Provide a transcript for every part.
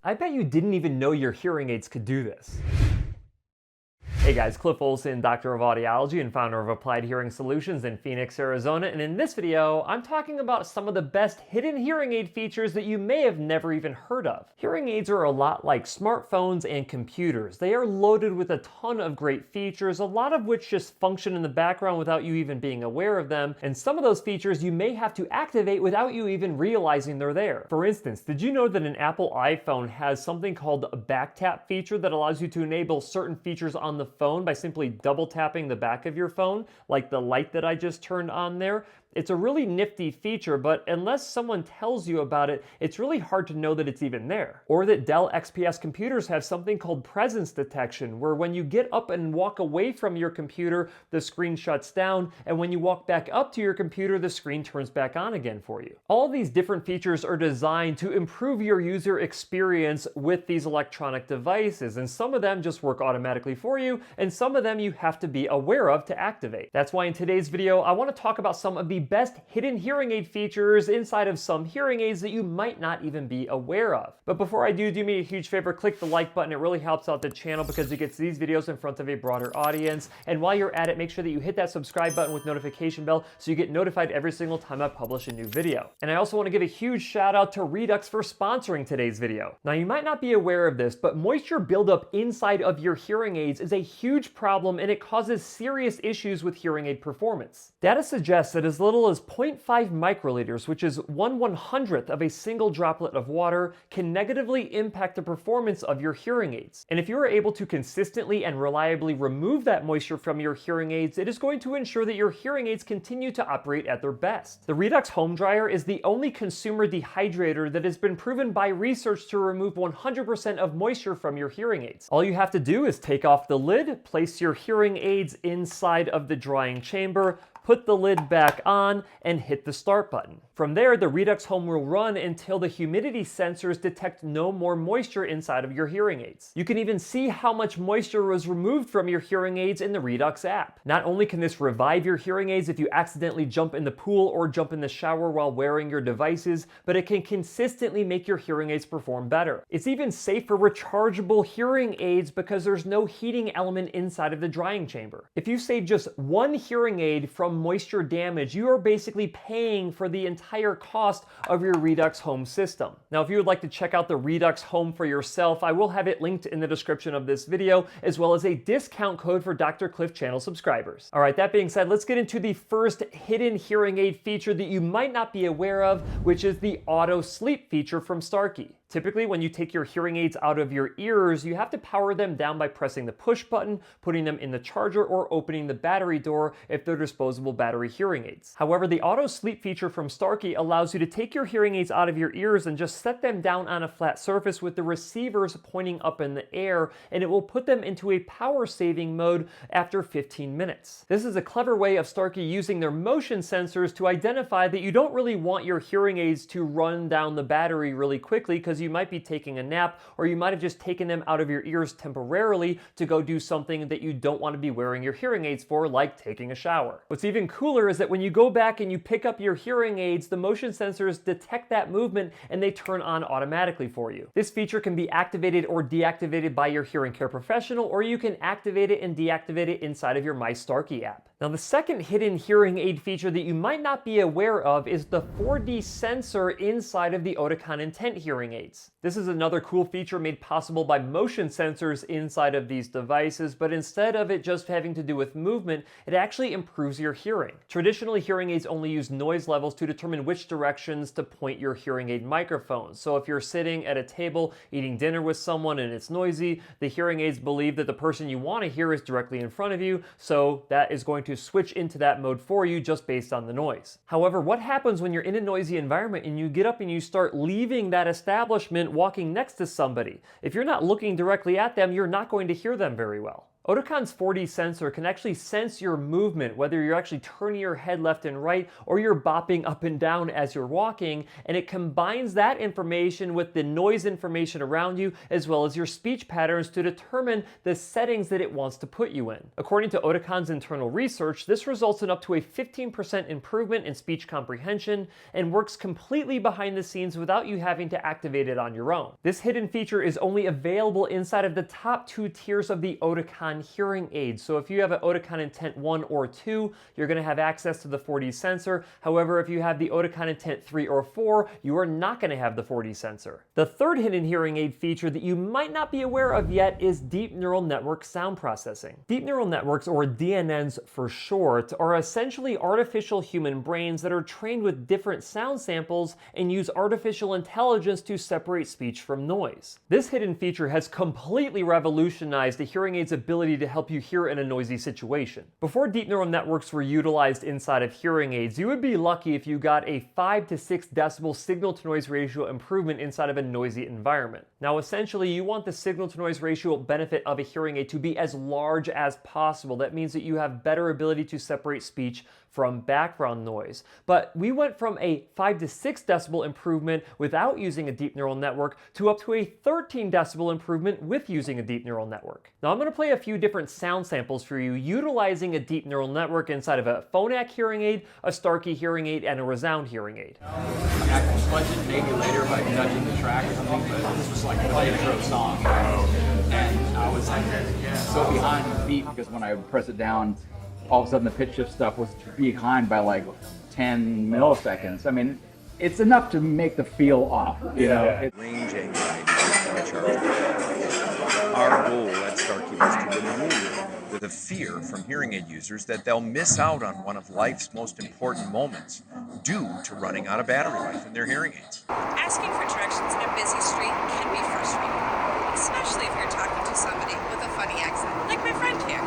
I bet you didn't even know your hearing aids could do this. Hey guys, Cliff Olson, Doctor of Audiology and founder of Applied Hearing Solutions in Phoenix, Arizona, and in this video, I'm talking about some of the best hidden hearing aid features that you may have never even heard of. Hearing aids are a lot like smartphones and computers. They are loaded with a ton of great features, a lot of which just function in the background without you even being aware of them, and some of those features you may have to activate without you even realizing they're there. For instance, did you know that an Apple iPhone has something called a back tap feature that allows you to enable certain features on the phone by simply double tapping the back of your phone, like the light that I just turned on there? It's a really nifty feature, but unless someone tells you about it, it's really hard to know that it's even there. Or that Dell XPS computers have something called presence detection, where when you get up and walk away from your computer, the screen shuts down, and when you walk back up to your computer, the screen turns back on again for you. All of these different features are designed to improve your user experience with these electronic devices, and some of them just work automatically for you, and some of them you have to be aware of to activate. That's why in today's video, I want to talk about some of the best hidden hearing aid features inside of some hearing aids that you might not even be aware of. But before I do me a huge favor, click the like button. It really helps out the channel because it gets these videos in front of a broader audience. And while you're at it, make sure that you hit that subscribe button with notification bell so you get notified every single time I publish a new video. And I also want to give a huge shout out to Redux for sponsoring today's video. Now, you might not be aware of this, but moisture buildup inside of your hearing aids is a huge problem and it causes serious issues with hearing aid performance. Data suggests that as little as 0.5 microliters, which is 1/100th of a single droplet of water, can negatively impact the performance of your hearing aids. And if you are able to consistently and reliably remove that moisture from your hearing aids, it is going to ensure that your hearing aids continue to operate at their best. The Redux home dryer is the only consumer dehydrator that has been proven by research to remove 100% of moisture from your hearing aids. All you have to do is take off the lid, place your hearing aids inside of the drying chamber, put the lid back on, and hit the start button. From there, the Redux Home will run until the humidity sensors detect no more moisture inside of your hearing aids. You can even see how much moisture was removed from your hearing aids in the Redux app. Not only can this revive your hearing aids if you accidentally jump in the pool or jump in the shower while wearing your devices, but it can consistently make your hearing aids perform better. It's even safe for rechargeable hearing aids because there's no heating element inside of the drying chamber. If you save just one hearing aid from moisture damage, you are basically paying for the entire cost of your Redux Home system. Now, if you would like to check out the Redux Home for yourself, I will have it linked in the description of this video, as well as a discount code for Dr. Cliff channel subscribers. All right, that being said, let's get into the first hidden hearing aid feature that you might not be aware of, which is the auto sleep feature from Starky. Typically, when you take your hearing aids out of your ears, you have to power them down by pressing the push button, putting them in the charger, or opening the battery door if they're disposable battery hearing aids. However, the auto sleep feature from Starky allows you to take your hearing aids out of your ears and just set them down on a flat surface with the receivers pointing up in the air, and it will put them into a power saving mode after 15 minutes. This is a clever way of Starky using their motion sensors to identify that you don't really want your hearing aids to run down the battery really quickly because you might be taking a nap, or you might have just taken them out of your ears temporarily to go do something that you don't want to be wearing your hearing aids for, like taking a shower. What's even cooler is that when you go back and you pick up your hearing aids, the motion sensors detect that movement and they turn on automatically for you. This feature can be activated or deactivated by your hearing care professional, or you can activate it and deactivate it inside of your My Starky app. Now, the second hidden hearing aid feature that you might not be aware of is the 4D sensor inside of the Oticon Intent hearing aids. This is another cool feature made possible by motion sensors inside of these devices, but instead of it just having to do with movement, it actually improves your hearing. Traditionally, hearing aids only use noise levels to determine which directions to point your hearing aid microphone. So if you're sitting at a table eating dinner with someone and it's noisy, the hearing aids believe that the person you want to hear is directly in front of you, so that is going to switch into that mode for you just based on the noise. However, what happens when you're in a noisy environment and you get up and you start leaving that establishment walking next to somebody? If you're not looking directly at them, you're not going to hear them very well. Oticon's 4D sensor can actually sense your movement, whether you're actually turning your head left and right or you're bopping up and down as you're walking, and it combines that information with the noise information around you as well as your speech patterns to determine the settings that it wants to put you in. According to Oticon's internal research, this results in up to a 15% improvement in speech comprehension and works completely behind the scenes without you having to activate it on your own. This hidden feature is only available inside of the top 2 tiers of the Oticon hearing aids. So if you have an Oticon Intent 1 or 2, you're going to have access to the 4D sensor. However, if you have the Oticon Intent 3 or 4, you are not going to have the 4D sensor. The third hidden hearing aid feature that you might not be aware of yet is deep neural network sound processing. Deep neural networks, or DNNs for short, are essentially artificial human brains that are trained with different sound samples and use artificial intelligence to separate speech from noise. This hidden feature has completely revolutionized the hearing aid's ability to help you hear in a noisy situation. Before deep neural networks were utilized inside of hearing aids, you would be lucky if you got a 5 to 6 decibel signal to noise ratio improvement inside of a noisy environment. Now essentially you want the signal to noise ratio benefit of a hearing aid to be as large as possible. That means that you have better ability to separate speech from background noise. But we went from a 5 to 6 decibel improvement without using a deep neural network to up to a 13 decibel improvement with using a deep neural network. Now I'm going to play a few different sound samples for you utilizing a deep neural network inside of a Phonak hearing aid, a Starky hearing aid, and a Resound hearing aid. I can sponge it maybe later by judging the track or something, but this was like the intro song. And I was like so behind the beat because when I would press it down, all of a sudden the pitch shift stuff was behind by like 10 milliseconds. I mean, it's enough to make the feel off, you know? Range anxiety is charge. Our goal at Starky was to remove the fear from hearing aid users that they'll miss out on one of life's most important moments due to running out of battery life in their hearing aids. Asking for directions in a busy street can be frustrating, especially if you're talking to somebody with a funny accent, like my friend here.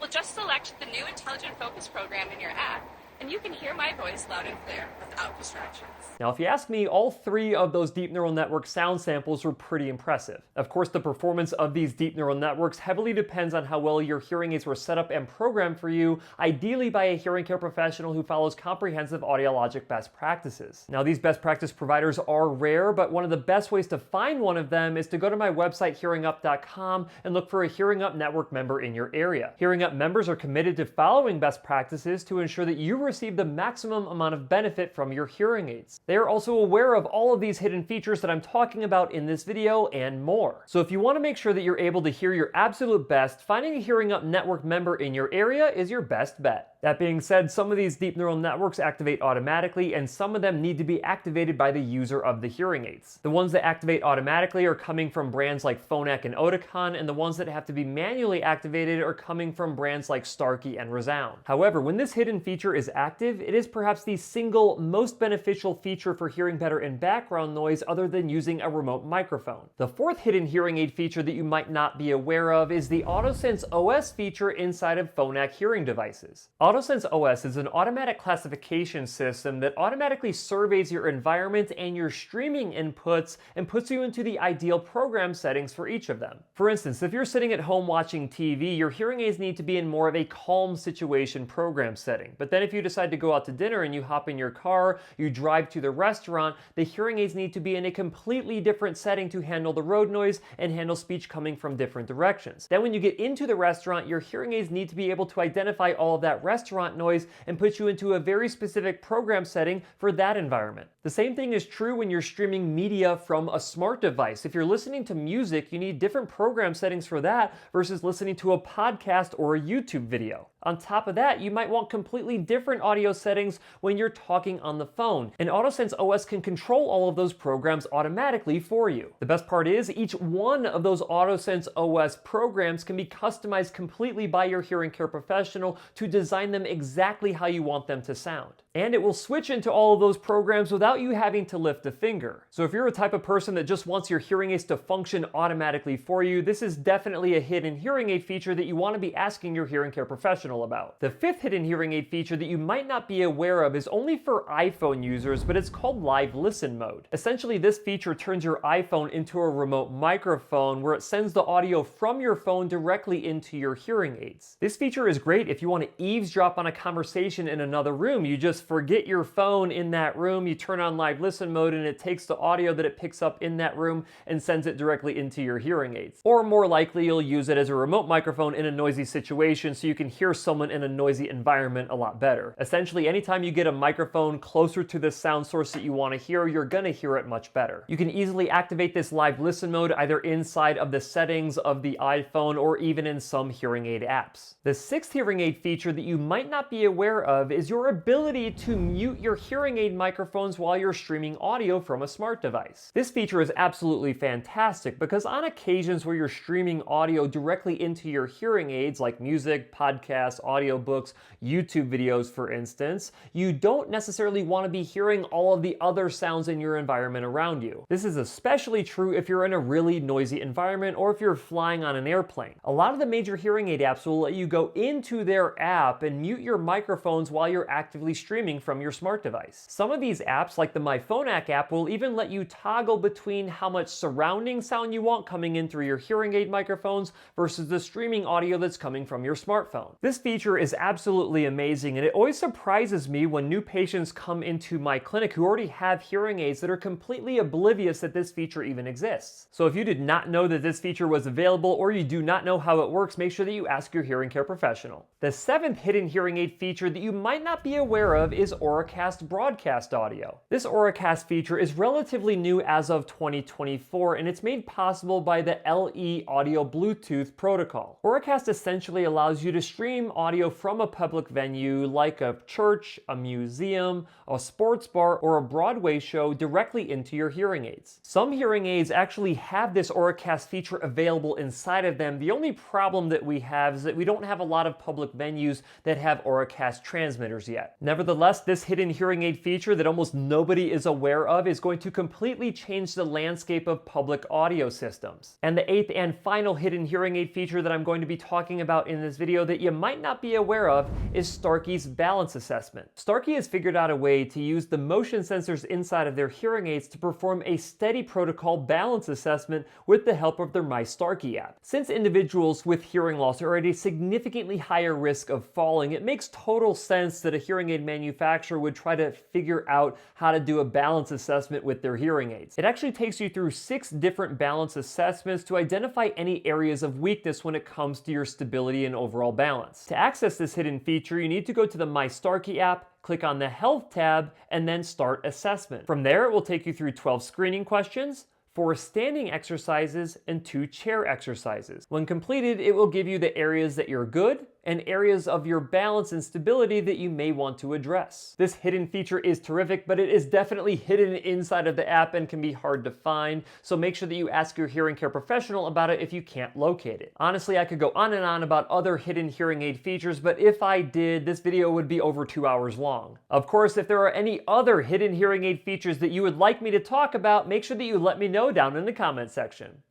Well, just select the new Intelligent Focus program in your app, and you can hear my voice loud and clear without distractions. Now, if you ask me, all 3 of those deep neural network sound samples were pretty impressive. Of course, the performance of these deep neural networks heavily depends on how well your hearing aids were set up and programmed for you, ideally by a hearing care professional who follows comprehensive audiologic best practices. Now, these best practice providers are rare, but one of the best ways to find one of them is to go to my website, hearingup.com, and look for a Hearing Up Network member in your area. Hearing Up members are committed to following best practices to ensure that you receive the maximum amount of benefit from your hearing aids. They are also aware of all of these hidden features that I'm talking about in this video and more. So if you want to make sure that you're able to hear your absolute best, finding a Hearing Up Network member in your area is your best bet. That being said, some of these deep neural networks activate automatically, and some of them need to be activated by the user of the hearing aids. The ones that activate automatically are coming from brands like Phonak and Oticon, and the ones that have to be manually activated are coming from brands like Starky and Resound. However, when this hidden feature is active, it is perhaps the single most beneficial feature for hearing better in background noise other than using a remote microphone. The fourth hidden hearing aid feature that you might not be aware of is the autoSense OS feature inside of Phonak hearing devices. autoSense OS is an automatic classification system that automatically surveys your environment and your streaming inputs and puts you into the ideal program settings for each of them. For instance, if you're sitting at home watching TV, your hearing aids need to be in more of a calm situation program setting. But then if you decide to go out to dinner and you hop in your car, you drive to the restaurant, the hearing aids need to be in a completely different setting to handle the road noise and handle speech coming from different directions. Then when you get into the restaurant, your hearing aids need to be able to identify all of that restaurant noise and put you into a very specific program setting for that environment. The same thing is true when you're streaming media from a smart device. If you're listening to music, you need different program settings for that versus listening to a podcast or a YouTube video. On top of that, you might want completely different audio settings when you're talking on the phone, and autoSense OS can control all of those programs automatically for you. The best part is each one of those autoSense OS programs can be customized completely by your hearing care professional to design them exactly how you want them to sound. And it will switch into all of those programs without you having to lift a finger. So if you're a type of person that just wants your hearing aids to function automatically for you, this is definitely a hidden hearing aid feature that you want to be asking your hearing care professional about. The fifth hidden hearing aid feature that you might not be aware of is only for iPhone users, but it's called Live Listen mode. Essentially, this feature turns your iPhone into a remote microphone where it sends the audio from your phone directly into your hearing aids. This feature is great if you want to eavesdrop on a conversation in another room. You just forget your phone in that room, you turn on Live Listen mode, and it takes the audio that it picks up in that room and sends it directly into your hearing aids. Or more likely, you'll use it as a remote microphone in a noisy situation so you can hear someone in a noisy environment a lot better. Essentially, anytime you get a microphone closer to the sound source that you want to hear, you're going to hear it much better. You can easily activate this Live Listen mode either inside of the settings of the iPhone or even in some hearing aid apps. The sixth hearing aid feature that you might not be aware of is your ability to mute your hearing aid microphones while you're streaming audio from a smart device. This feature is absolutely fantastic because on occasions where you're streaming audio directly into your hearing aids, like music, podcasts, audiobooks, YouTube videos, for instance, you don't necessarily want to be hearing all of the other sounds in your environment around you. This is especially true if you're in a really noisy environment or if you're flying on an airplane. A lot of the major hearing aid apps will let you go into their app and mute your microphones while you're actively streaming from your smart device. Some of these apps, like the Phonak app, will even let you toggle between how much surrounding sound you want coming in through your hearing aid microphones versus the streaming audio that's coming from your smartphone. This feature is absolutely amazing, and it always surprises me when new patients come into my clinic who already have hearing aids that are completely oblivious that this feature even exists. So if you did not know that this feature was available or you do not know how it works, make sure that you ask your hearing care professional. The seventh hidden hearing aid feature that you might not be aware of is Auracast broadcast audio. This Auracast feature is relatively new as of 2024, and it's made possible by the LE Audio Bluetooth protocol. Auracast essentially allows you to stream audio from a public venue like a church, a museum, a sports bar, or a Broadway show directly into your hearing aids. Some hearing aids actually have this Auracast feature available inside of them. The only problem that we have is that we don't have a lot of public venues that have Auracast transmitters yet. Nevertheless, this hidden hearing aid feature that almost nobody is aware of is going to completely change the landscape of public audio systems. And the eighth and final hidden hearing aid feature that I'm going to be talking about in this video that you might not be aware of is Starky's balance assessment. Starky has figured out a way to use the motion sensors inside of their hearing aids to perform a steady protocol balance assessment with the help of their My Starky app. Since individuals with hearing loss are at a significantly higher risk of falling, it makes total sense that a hearing aid manufacturer would try to figure out how to do a balance assessment with their hearing aids. It actually takes you through 6 different balance assessments to identify any areas of weakness when it comes to your stability and overall balance. To access this hidden feature, you need to go to the My Starky app, click on the Health tab, and then Start Assessment. From there, it will take you through 12 screening questions, 4 standing exercises, and 2 chair exercises. When completed, it will give you the areas that you're good and areas of your balance and stability that you may want to address. This hidden feature is terrific, but it is definitely hidden inside of the app and can be hard to find, so make sure that you ask your hearing care professional about it if you can't locate it. Honestly, I could go on and on about other hidden hearing aid features, but if I did, this video would be over 2 hours long. Of course, if there are any other hidden hearing aid features that you would like me to talk about, make sure that you let me know down in the comment section.